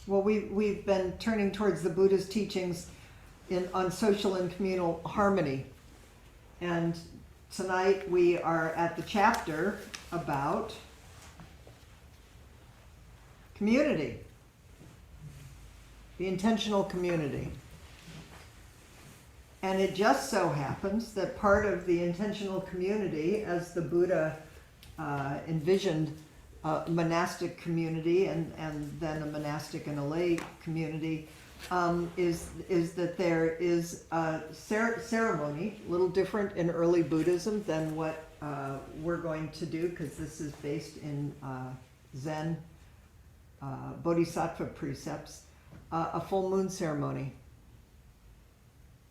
Well, we've been turning towards the Buddha's teachings on social and communal harmony. And tonight we are at the chapter about community, the intentional community. And it just so happens that part of the intentional community, as the Buddha envisioned a monastic community and then a monastic and a lay community, is that there is a ceremony, a little different in early Buddhism than what we're going to do, because this is based in Zen Bodhisattva precepts, a full moon ceremony,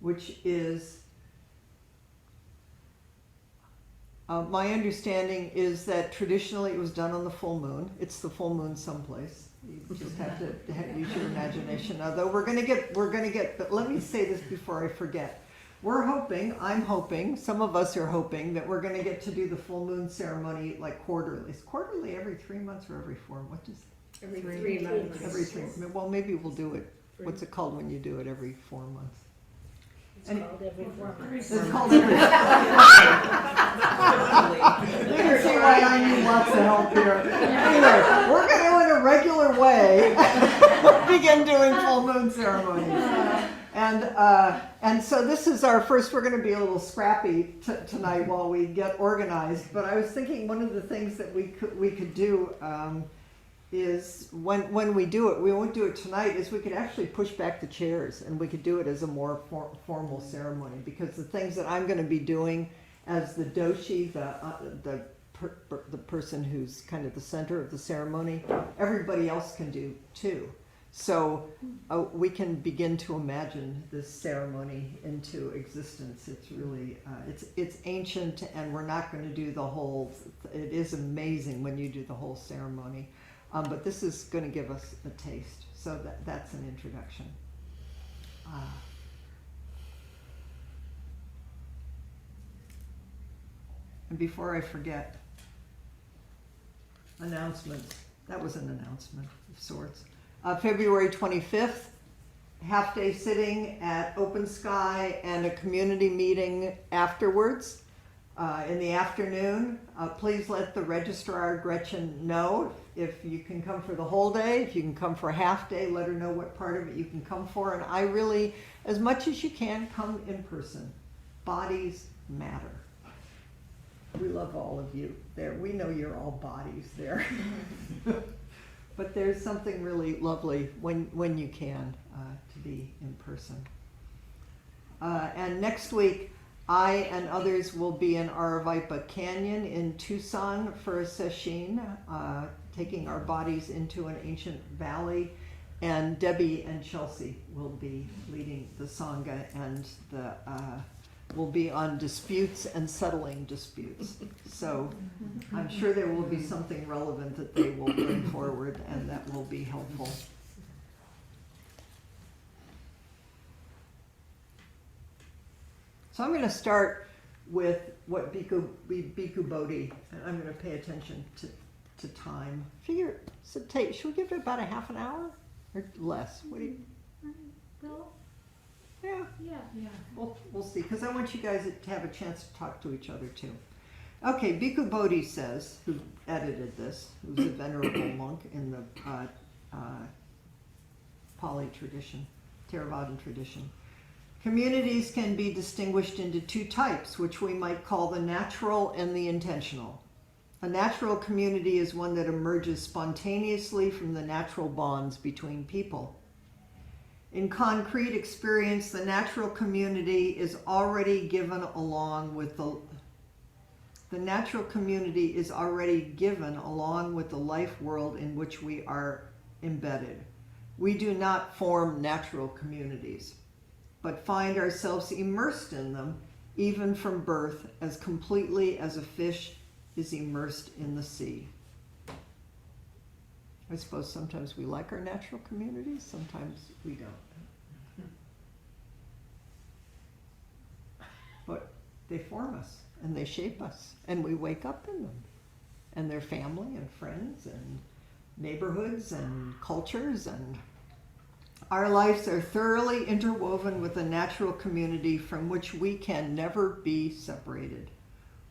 which is, my understanding is that traditionally it was done on the full moon. It's the full moon someplace. You just have to use your imagination. Although we're gonna get, but let me say this before I forget. I'm hoping, some of us are hoping that we're gonna get to do the full moon ceremony like quarterly. Is quarterly every 3 months or every 4? What does? Every 3 months. Every 3. Well, maybe we'll do it. What's it called when you do it every 4 months? It's called every 4 months. It's called every. You can see why I need lots of help here. Anyway, we're going to, in a regular way, begin doing full moon ceremonies. And so this is our first. We're going to be a little scrappy tonight while we get organized. But I was thinking one of the things that we could do is when we do it, we won't do it tonight, is we could actually push back the chairs and we could do it as a more formal ceremony, because the things that I'm going to be doing as the doshi, the person who's kind of the center of the ceremony, everybody else can do too. So we can begin to imagine this ceremony into existence. It's really, it's ancient, and we're not going to do the whole, it is amazing when you do the whole ceremony. But this is going to give us a taste. So that's an introduction. And before I forget, announcements. That was an announcement of sorts. February 25th, half-day sitting at Open Sky and a community meeting afterwards. In the afternoon, please let the registrar, Gretchen, know if you can come for the whole day. If you can come for a half day, let her know what part of it you can come for. And I really, as much as you can, come in person. Bodies matter. We love all of you there. We know you're all bodies there. But there's something really lovely when you can to be in person. And next week, I and others will be in Aravaipa Canyon in Tucson for a session, taking our bodies into an ancient valley. And Debbie and Chelsea will be leading the Sangha, and will be on disputes and settling disputes. So I'm sure there will be something relevant that they will bring forward, and that will be helpful. So I'm going to start with what Bhikkhu Bodhi, and I'm going to pay attention to time. Should we give it about a half an hour or less? What do you? Well, Yeah. yeah. We'll see, because I want you guys to have a chance to talk to each other too. Okay, Bhikkhu Bodhi says, who edited this, who's a venerable monk in the Pali tradition, Theravadan tradition. Communities can be distinguished into 2 types, which we might call the natural and the intentional. A natural community is one that emerges spontaneously from the natural bonds between people. In concrete experience, the natural community is already given along with the natural community is already given along with the life world in which we are embedded. We do not form natural communities, but find ourselves immersed in them, even from birth, as completely as a fish is immersed in the sea. I suppose sometimes we like our natural communities, sometimes we don't. But they form us, and they shape us, and we wake up in them. And they're family and friends and neighborhoods and cultures and Our lives are thoroughly interwoven with a natural community from which we can never be separated.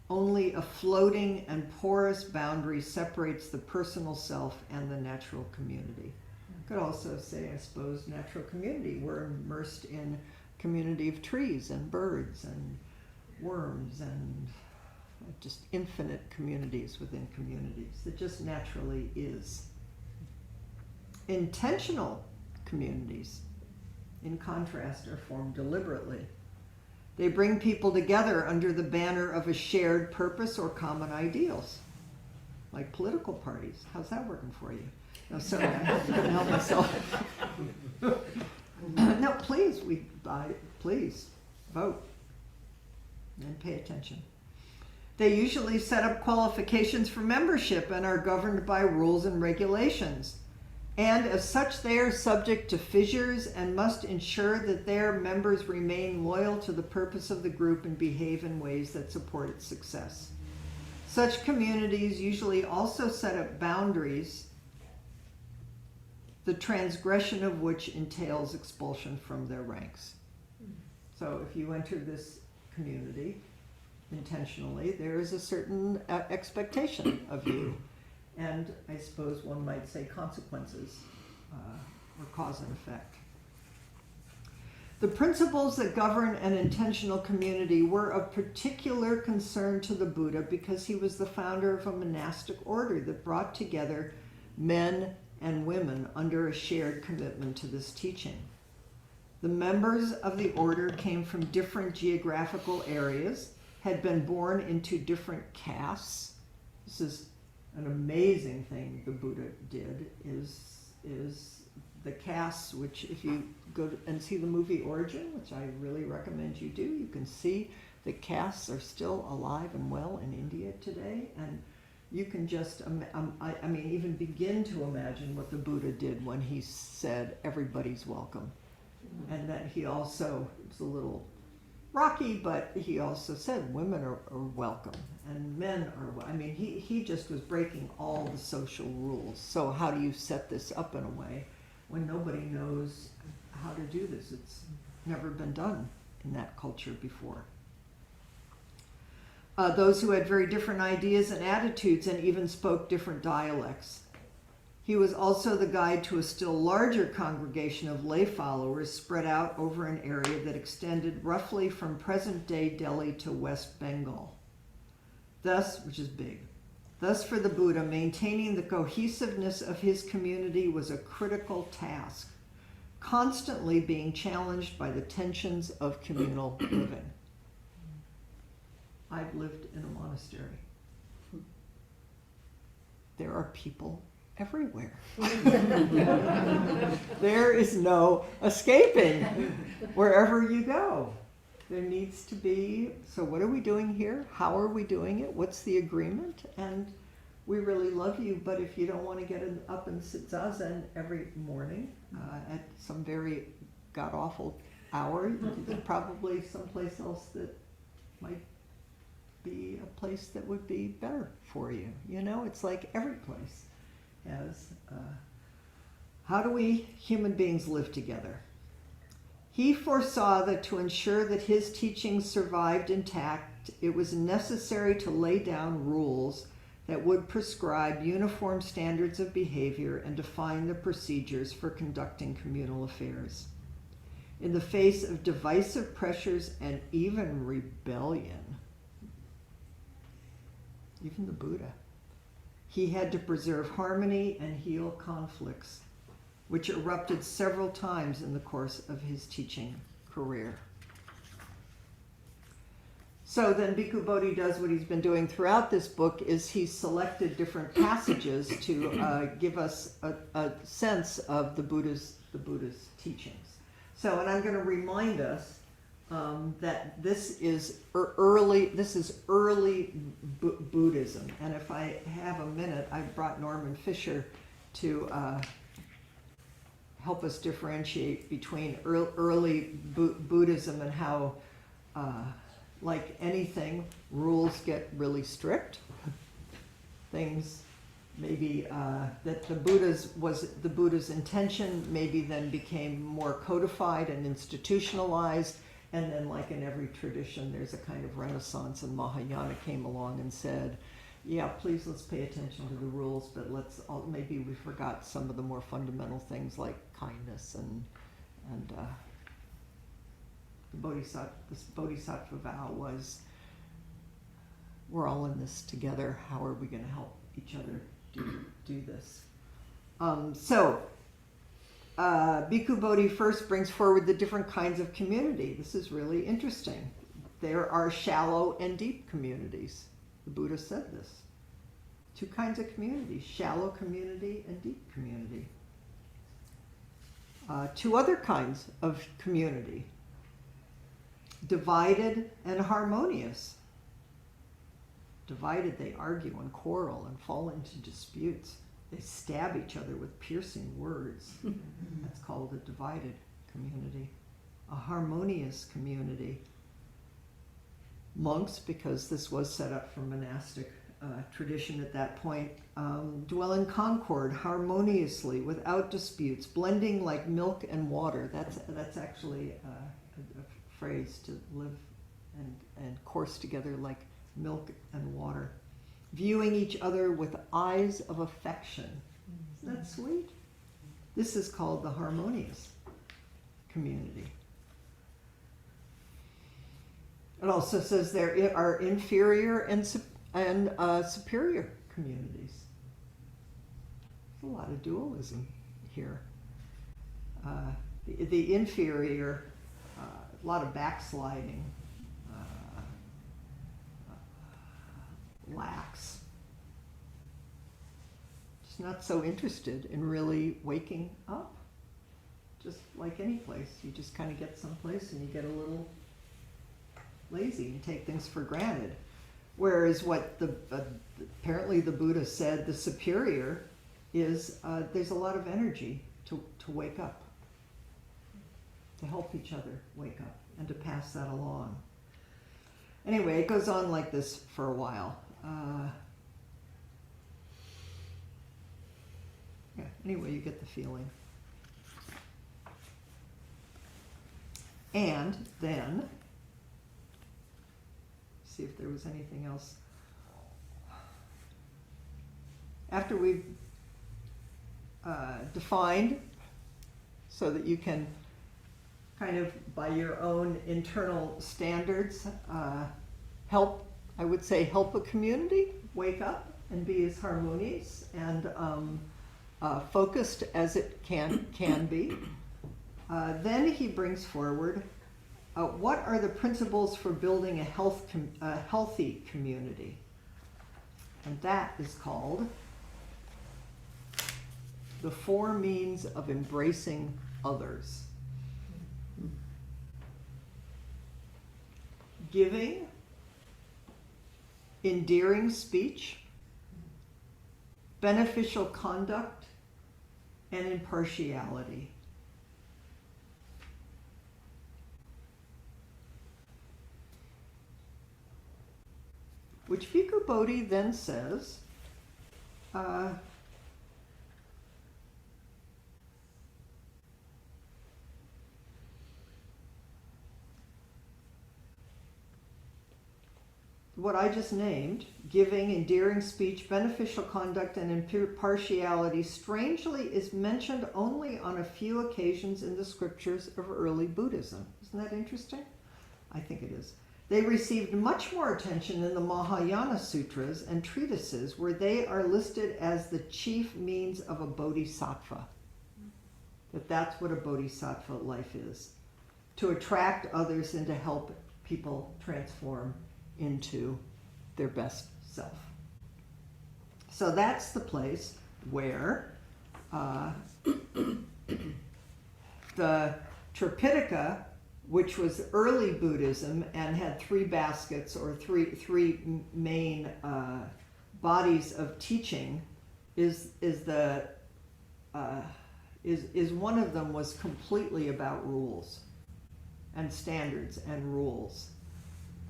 Only a floating and porous boundary separates the personal self and the natural community. I could also say, I suppose, natural community. We're immersed in community of trees and birds and worms and just infinite communities within communities. It just naturally is. Intentional communities, in contrast, are formed deliberately. They bring people together under the banner of a shared purpose or common ideals, like political parties. How's that working for you? No, sorry, I couldn't help myself. No, please, please vote and pay attention. They usually set up qualifications for membership and are governed by rules and regulations. And as such, they are subject to fissures and must ensure that their members remain loyal to the purpose of the group and behave in ways that support its success. Such communities usually also set up boundaries, the transgression of which entails expulsion from their ranks. So if you enter this community intentionally, there is a certain expectation of you. And I suppose one might say consequences or cause and effect. The principles that govern an intentional community were of particular concern to the Buddha because he was the founder of a monastic order that brought together men and women under a shared commitment to this teaching. The members of the order came from different geographical areas, had been born into different castes. This is an amazing thing the Buddha did, is the castes, which if you go and see the movie Origin, which I really recommend you do, you can see the castes are still alive and well in India today, and you can just, I mean, even begin to imagine what the Buddha did when he said everybody's welcome. And that he also, it's a little rocky, but he also said women are welcome and men are, I mean, he just was breaking all the social rules. So how do you set this up in a way when nobody knows how to do this? It's never been done in that culture before. Those who had very different ideas and attitudes and even spoke different dialects. He was also the guide to a still larger congregation of lay followers spread out over an area that extended roughly from present-day Delhi to West Bengal. Thus, which is big. Thus, for the Buddha, maintaining the cohesiveness of his community was a critical task, constantly being challenged by the tensions of communal living. I've lived in a monastery. There are people everywhere. There is no escaping wherever you go. There needs to be, so what are we doing here? How are we doing it? What's the agreement? And we really love you, but if you don't want to get up and sit zazen every morning at some very god-awful hour, there's probably someplace else that might be a place that would be better for you. You know, it's like every place has, how do we human beings live together? He foresaw that to ensure that his teachings survived intact, it was necessary to lay down rules that would prescribe uniform standards of behavior and define the procedures for conducting communal affairs. In the face of divisive pressures and even rebellion, even the Buddha, he had to preserve harmony and heal conflicts, which erupted several times in the course of his teaching career. So then Bhikkhu Bodhi does what he's been doing throughout this book, is he's selected different passages to give us a sense of the Buddha's teachings. So, and I'm going to remind us that this is early Buddhism. And if I have a minute, I brought Norman Fisher to help us differentiate between early Buddhism and how, like anything, rules get really strict. Things maybe that the Buddha's intention, maybe then became more codified and institutionalized, and then like in every tradition there's a kind of renaissance, and Mahayana came along and said, yeah, please let's pay attention to the rules, but maybe we forgot some of the more fundamental things like kindness and this bodhisattva vow was, we're all in this together, how are we going to help each other do this? Bhikkhu Bodhi first brings forward the different kinds of community. This is really interesting. There are shallow and deep communities. The Buddha said this. 2 kinds of community, shallow community and deep community. 2 other kinds of community, divided and harmonious. Divided, they argue and quarrel and fall into disputes. They stab each other with piercing words. That's called a divided community. A harmonious community. Monks, because this was set up for monastic tradition at that point, dwell in concord harmoniously without disputes, blending like milk and water. That's actually a phrase, to live and course together like milk and water, viewing each other with eyes of affection. Isn't that sweet? This is called the harmonious community. It also says there are inferior and superior communities. There's a lot of dualism here. The inferior, a lot of backsliding, lax, just not so interested in really waking up. Just like any place, you just kind of get someplace and you get a little lazy and take things for granted. Whereas what apparently the Buddha said, the superior is there's a lot of energy to wake up, to help each other wake up and to pass that along. Anyway, it goes on like this for a while. Anyway, you get the feeling. And then, see if there was anything else. After we've defined, so that you can kind of, by your own internal standards, help a community wake up and be as harmonious and focused as it can be. Then he brings forward what are the principles for building a healthy community, and that is called the 4 means of embracing others. Giving, endearing speech, beneficial conduct, and impartiality. Which Bhikkhu Bodhi then says, what I just named, giving, endearing speech, beneficial conduct, and impartiality, strangely is mentioned only on a few occasions in the scriptures of early Buddhism. Isn't that interesting? I think it is. They received much more attention in the Mahayana sutras and treatises, where they are listed as the chief means of a bodhisattva. That's what a bodhisattva life is. To attract others and to help people transform into their best self. So that's the place where the Tripitaka, which was early Buddhism and had 3 baskets or three main bodies of teaching, is one of them was completely about rules and standards and rules.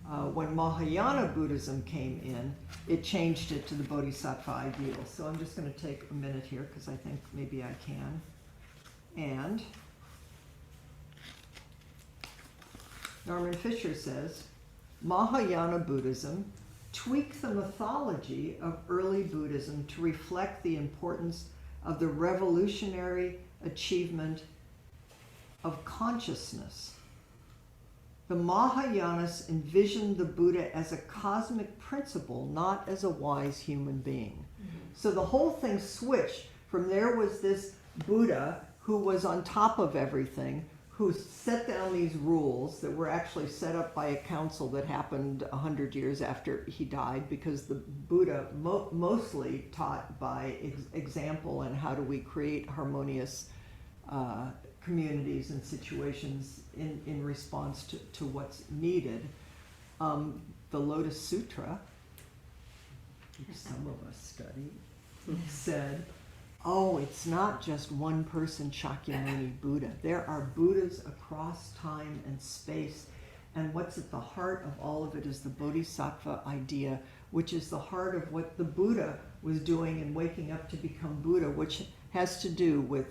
When Mahayana Buddhism came in, it changed it to the Bodhisattva ideal. So I'm just going to take a minute here because I think maybe I can. And Norman Fisher says, Mahayana Buddhism tweaked the mythology of early Buddhism to reflect the importance of the revolutionary achievement of consciousness. The Mahayanas envisioned the Buddha as a cosmic principle, not as a wise human being. So the whole thing switched from there was this Buddha who was on top of everything, who set down these rules that were actually set up by a council that happened 100 years after he died, because the Buddha mostly taught by example and how do we create harmonious communities and situations in response to what's needed. The Lotus Sutra, which some of us studied, said, oh, it's not just one person, Shakyamuni Buddha. There are Buddhas across time and space. And what's at the heart of all of it is the Bodhisattva idea, which is the heart of what the Buddha was doing in waking up to become Buddha, which has to do with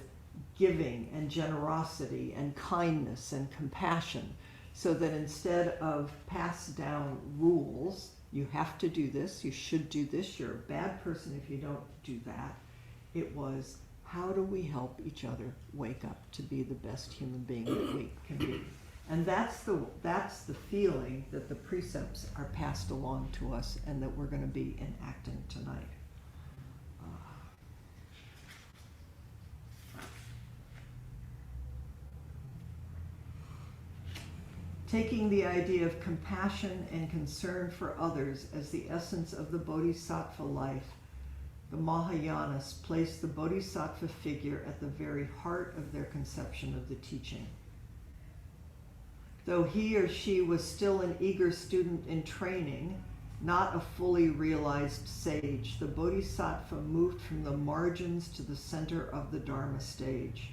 giving and generosity and kindness and compassion. So that instead of passed down rules, you have to do this, you should do this, you're a bad person if you don't do that. It was, how do we help each other wake up to be the best human being that we can be? And that's the feeling that the precepts are passed along to us and that we're going to be enacting tonight. Taking the idea of compassion and concern for others as the essence of the Bodhisattva life, the Mahayanas placed the Bodhisattva figure at the very heart of their conception of the teaching. Though he or she was still an eager student in training, not a fully realized sage, the Bodhisattva moved from the margins to the center of the Dharma stage.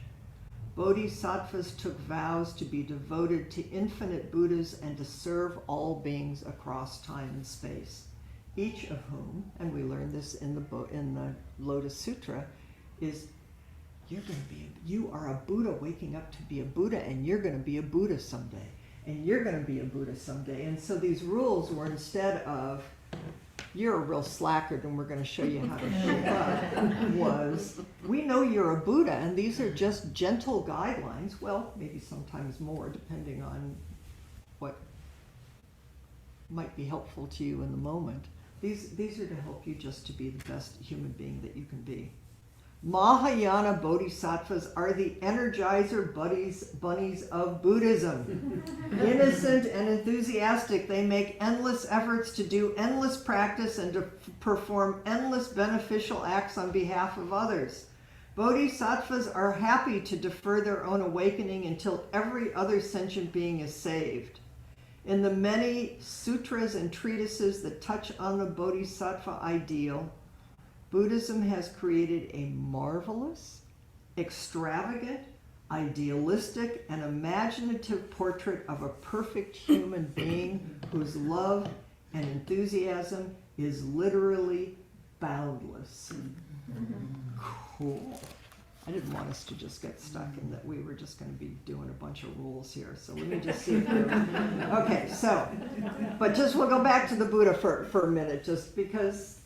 Bodhisattvas took vows to be devoted to infinite Buddhas and to serve all beings across time and space. Each of whom, and we learn this in the Lotus Sutra, is you are a Buddha waking up to be a Buddha, and you're going to be a Buddha someday, and you're going to be a Buddha someday. And so these rules were, instead of you're a real slacker and we're going to show you how to show up, was we know you're a Buddha and these are just gentle guidelines. Well, maybe sometimes more, depending on what might be helpful to you in the moment. These are to help you just to be the best human being that you can be. Mahayana Bodhisattvas are the energizer bunnies of Buddhism. Innocent and enthusiastic, they make endless efforts to do endless practice and to perform endless beneficial acts on behalf of others. Bodhisattvas are happy to defer their own awakening until every other sentient being is saved. In the many sutras and treatises that touch on the Bodhisattva ideal, Buddhism has created a marvelous, extravagant, idealistic, and imaginative portrait of a perfect human being whose love and enthusiasm is literally boundless. Cool. I didn't want us to just get stuck in that we were just going to be doing a bunch of rules here. So let me just see if we're... Okay, so, but just we'll go back to the Buddha for a minute, just because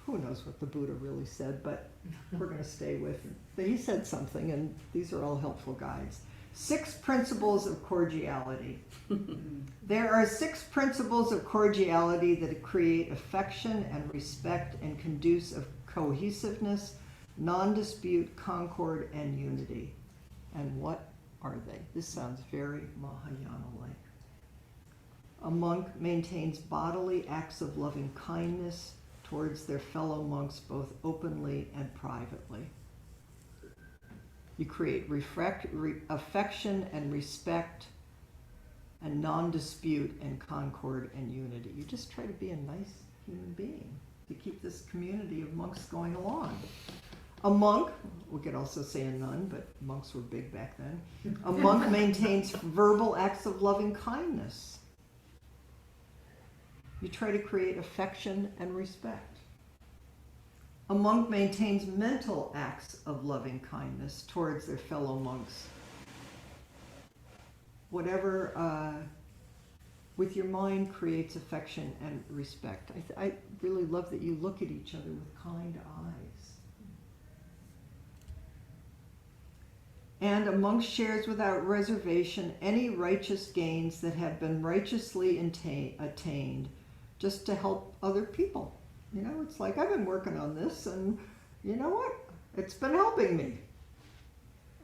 who knows what the Buddha really said, but we're going to stay with it. He said something, and these are all helpful guides. 6 principles of cordiality. There are 6 principles of cordiality that create affection and respect and conduce of cohesiveness, non-dispute, concord, and unity. And what are they? This sounds very Mahayana-like. A monk maintains bodily acts of loving kindness towards their fellow monks both openly and privately. You create affection and respect and non-dispute and concord and unity. You just try to be a nice human being to keep this community of monks going along. A monk, we could also say a nun, but monks were big back then. A monk maintains verbal acts of loving kindness. You try to create affection and respect. A monk maintains mental acts of loving kindness towards their fellow monks. Whatever with your mind creates affection and respect. I really love that you look at each other with kind eyes. And a monk shares without reservation any righteous gains that have been righteously attained just to help other people. You know, it's like, I've been working on this, and you know what? It's been helping me.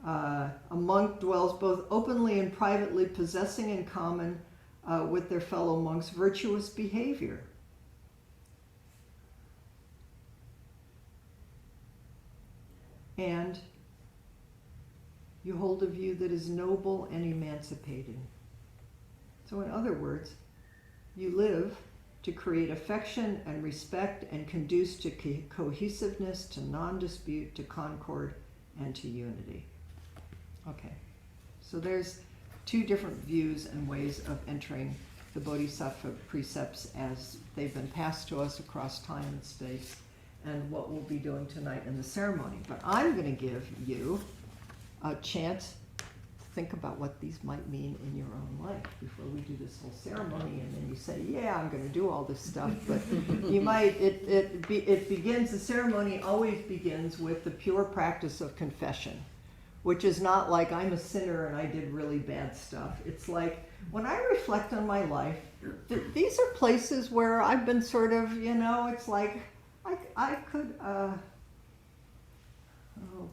A monk dwells both openly and privately, possessing in common with their fellow monks virtuous behavior. And you hold a view that is noble and emancipating. So in other words, you live to create affection and respect and conduce to cohesiveness, to non-dispute, to concord, and to unity. Okay, so there's two different views and ways of entering the Bodhisattva precepts as they've been passed to us across time and space, and what we'll be doing tonight in the ceremony. But I'm going to give you a chance to think about what these might mean in your own life before we do this whole ceremony, and then you say, yeah, I'm going to do all this stuff. But you might, it begins, the ceremony always begins with the pure practice of confession, which is not like I'm a sinner and I did really bad stuff. It's like, when I reflect on my life, these are places where I've been sort of, you know, it's like, I could, oh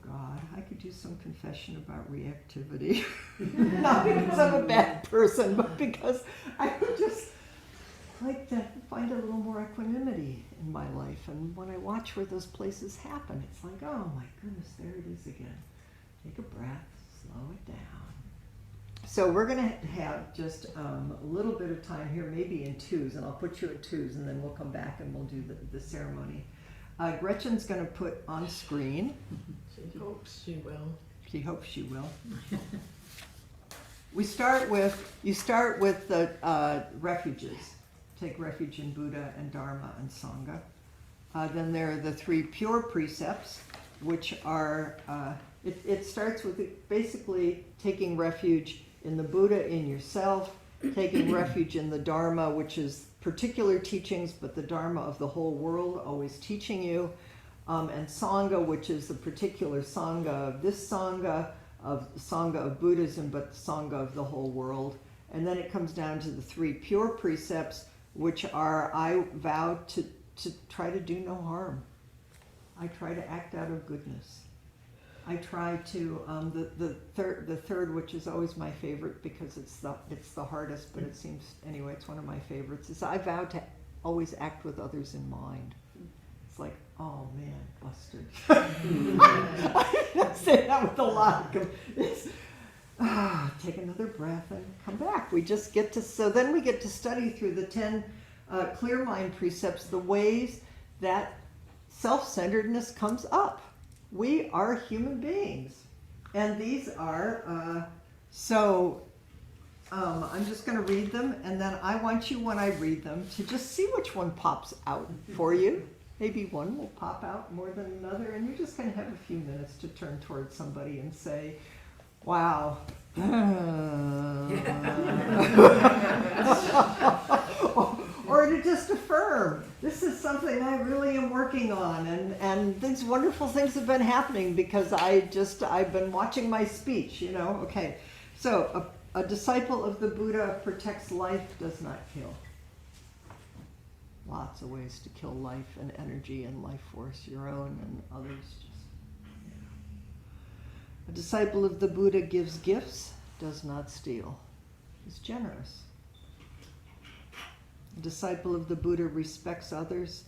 God, I could do some confession about reactivity. Not because I'm a bad person, but because I would just like to find a little more equanimity in my life. And when I watch where those places happen, it's like, oh my goodness, there it is again. Take a breath, slow it down. So we're going to have just a little bit of time here, maybe in twos, and I'll put you in twos, and then we'll come back and we'll do the ceremony. Gretchen's going to put on screen. She hopes she will. She hopes she will. You start with the refuges. Take refuge in Buddha and Dharma and Sangha. Then there are the three pure precepts, which are, it starts with basically taking refuge in the Buddha, in yourself, taking refuge in the Dharma, which is particular teachings, but the Dharma of the whole world, always teaching you, and Sangha, which is the particular Sangha of this Sangha of Buddhism, but the Sangha of the whole world. And then it comes down to the three pure precepts, which are, I vow to try to do no harm. I try to act out of goodness. I try to, the third, which is always my favorite because it's the hardest, but it seems, anyway, it's one of my favorites, is I vow to always act with others in mind. It's like, oh man, busted. I say that with a lot of, take another breath and come back. We just get to, so then we get to study through the 10 clear mind precepts, the ways that self-centeredness comes up. We are human beings. And these are, I'm just going to read them, and then I want you, when I read them, to just see which one pops out for you. Maybe one will pop out more than another, and you're just going to have a few minutes to turn towards somebody and say, wow. Or to just affirm, this is something I really am working on, and these wonderful things have been happening because I've been watching my speech, you know. Okay, so a disciple of the Buddha protects life, does not kill. Lots of ways to kill life and energy and life force, your own and others. A disciple of the Buddha gives gifts, does not steal, is generous. A disciple of the Buddha respects others,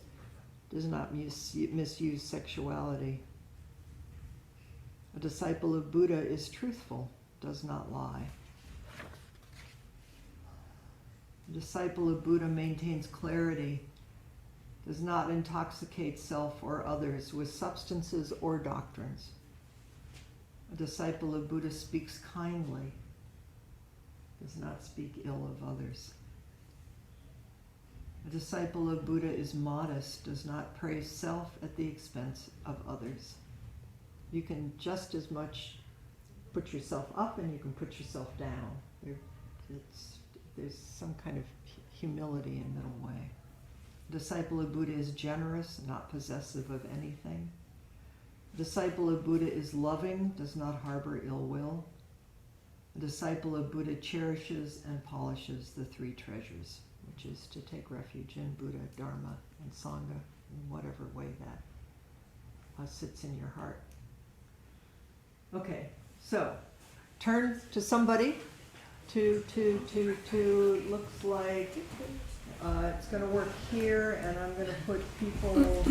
does not misuse sexuality. A disciple of Buddha is truthful, does not lie. A disciple of Buddha maintains clarity, does not intoxicate self or others with substances or doctrines. A disciple of Buddha speaks kindly, does not speak ill of others. A disciple of Buddha is modest, does not praise self at the expense of others. You can just as much put yourself up and you can put yourself down. There's some kind of humility in middle way. A disciple of Buddha is generous, not possessive of anything. A disciple of Buddha is loving, does not harbor ill will. A disciple of Buddha cherishes and polishes the three treasures, which is to take refuge in Buddha, Dharma, and Sangha, in whatever way that sits in your heart. Okay, so turn to somebody. Looks like it's going to work here, and I'm going to put people